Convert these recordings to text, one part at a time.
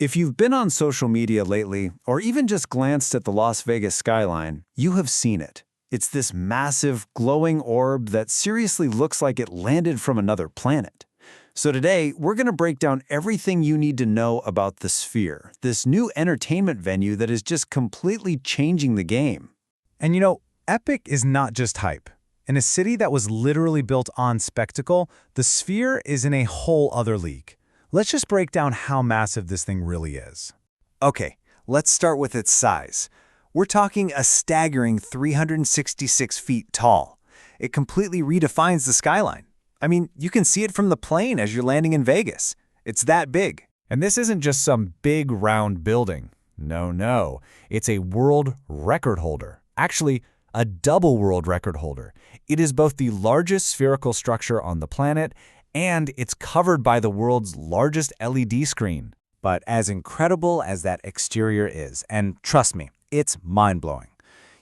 If you've been on social media lately, or even just glanced at the Las Vegas skyline, you have seen it. It's this massive, glowing orb that seriously looks like it landed from another planet. So today, we're going to break down everything you need to know about the Sphere, this new entertainment venue that is just completely changing the game. And you know, Epic is not just hype. In a city that was literally built on spectacle, the Sphere is in a whole other league. Let's just break down how massive this thing really is. Okay, let's start with its size. We're talking a staggering 366 feet tall. It completely redefines the skyline. I mean, you can see it from the plane as you're landing in Vegas. It's that big. And this isn't just some big round building. No. It's a world record holder. Actually, a double world record holder. It is both the largest spherical structure on the planet, and it's covered by the world's largest LED screen. But as incredible as that exterior is, and trust me, it's mind-blowing,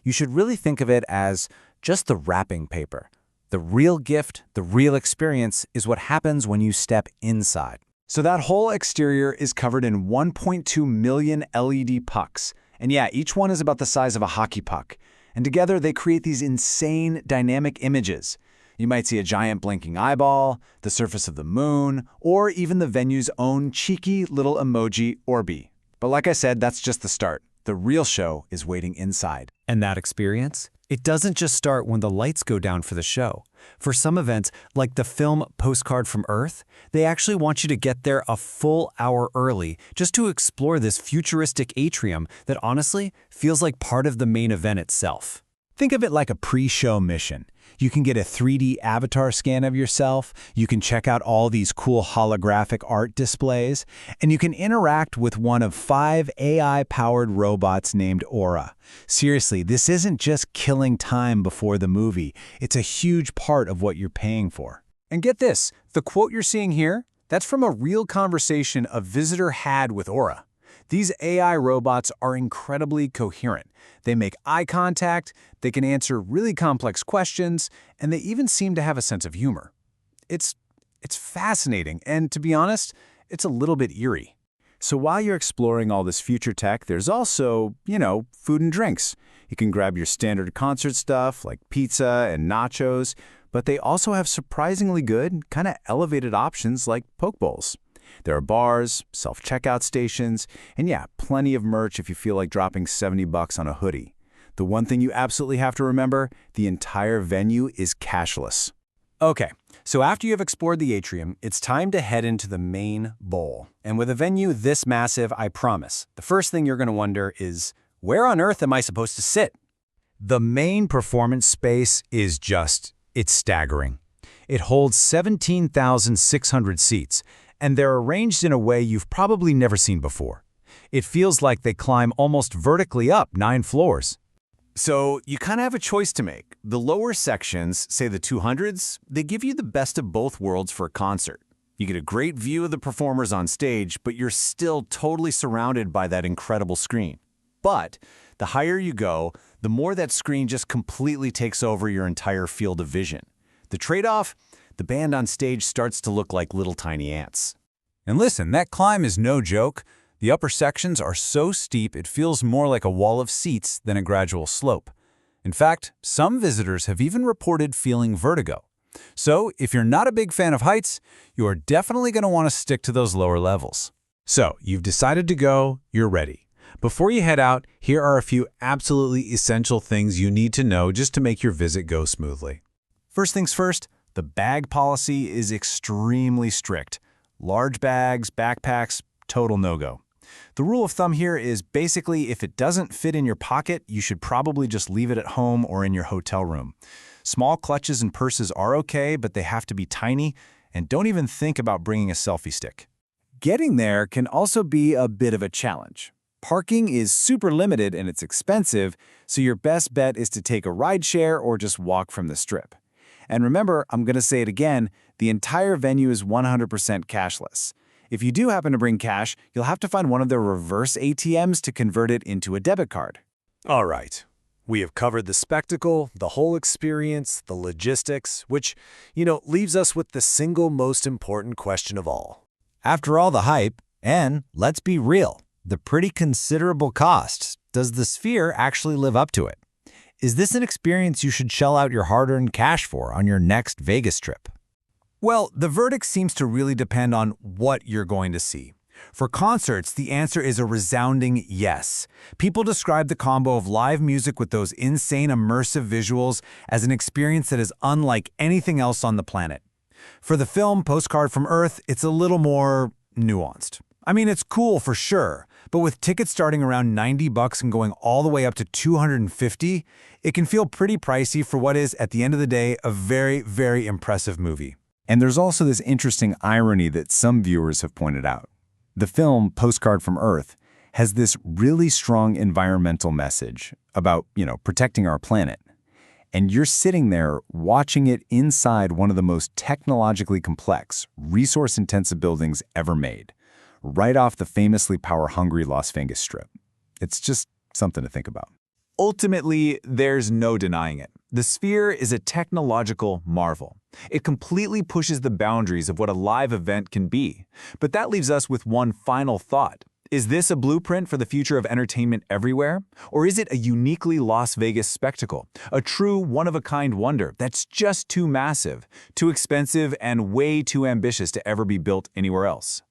you should really think of it as just the wrapping paper. The real gift, the real experience, is what happens when you step inside. So that whole exterior is covered in 1.2 million LED pucks. And yeah, each one is about the size of a hockey puck. And together they create these insane dynamic images. You might see a giant blinking eyeball, the surface of the moon, or even the venue's own cheeky little emoji Orbi. But like I said, that's just the start. The real show is waiting inside. And that experience? It doesn't just start when the lights go down for the show. For some events, like the film Postcard from Earth, they actually want you to get there a full hour early just to explore this futuristic atrium that honestly feels like part of the main event itself. Think of it like a pre-show mission. You can get a 3D avatar scan of yourself, you can check out all these cool holographic art displays, and you can interact with one of 5 AI-powered robots named Aura. Seriously, this isn't just killing time before the movie. It's a huge part of what you're paying for. And get this, the quote you're seeing here, that's from a real conversation a visitor had with Aura. These AI robots are incredibly coherent. They make eye contact, they can answer really complex questions, and they even seem to have a sense of humor. It's fascinating, and to be honest, it's a little bit eerie. So while you're exploring all this future tech, there's also, food and drinks. You can grab your standard concert stuff like pizza and nachos, but they also have surprisingly good, kind of elevated options like poke bowls. There are bars, self-checkout stations, and yeah, plenty of merch if you feel like dropping $70 on a hoodie. The one thing you absolutely have to remember, the entire venue is cashless. Okay, so after you have explored the atrium, it's time to head into the main bowl. And with a venue this massive, I promise, the first thing you're going to wonder is, where on earth am I supposed to sit? The main performance space is it's staggering. It holds 17,600 seats, and they're arranged in a way you've probably never seen before. It feels like they climb almost vertically up 9 floors. So you kind of have a choice to make. The lower sections, say the 200s, they give you the best of both worlds for a concert. You get a great view of the performers on stage, but you're still totally surrounded by that incredible screen. But the higher you go, the more that screen just completely takes over your entire field of vision. The trade-off? The band on stage starts to look like little tiny ants. And listen, that climb is no joke. The upper sections are so steep it feels more like a wall of seats than a gradual slope. In fact, some visitors have even reported feeling vertigo. So if you're not a big fan of heights, you are definitely going to want to stick to those lower levels. So you've decided to go, you're ready. Before you head out, here are a few absolutely essential things you need to know just to make your visit go smoothly. First things first, the bag policy is extremely strict. Large bags, backpacks, total no-go. The rule of thumb here is basically if it doesn't fit in your pocket, you should probably just leave it at home or in your hotel room. Small clutches and purses are okay, but they have to be tiny, and don't even think about bringing a selfie stick. Getting there can also be a bit of a challenge. Parking is super limited and it's expensive, so your best bet is to take a rideshare or just walk from the strip. And remember, I'm going to say it again, the entire venue is 100% cashless. If you do happen to bring cash, you'll have to find one of their reverse ATMs to convert it into a debit card. All right. We have covered the spectacle, the whole experience, the logistics, which, leaves us with the single most important question of all. After all the hype, And let's be real, the pretty considerable cost. Does the Sphere actually live up to it? Is this an experience you should shell out your hard-earned cash for on your next Vegas trip? Well, the verdict seems to really depend on what you're going to see. For concerts, the answer is a resounding yes. People describe the combo of live music with those insane immersive visuals as an experience that is unlike anything else on the planet. For the film Postcard from Earth, it's a little more nuanced. I mean, it's cool for sure, but with tickets starting around $90 and going all the way up to $250, it can feel pretty pricey for what is, at the end of the day, a very, very impressive movie. And there's also this interesting irony that some viewers have pointed out. The film Postcard from Earth has this really strong environmental message about, protecting our planet. And you're sitting there watching it inside one of the most technologically complex, resource-intensive buildings ever made, right off the famously power-hungry Las Vegas Strip. It's just something to think about. Ultimately, there's no denying it. The Sphere is a technological marvel. It completely pushes the boundaries of what a live event can be. But that leaves us with one final thought. Is this a blueprint for the future of entertainment everywhere? Or is it a uniquely Las Vegas spectacle? A true one-of-a-kind wonder that's just too massive, too expensive, and way too ambitious to ever be built anywhere else?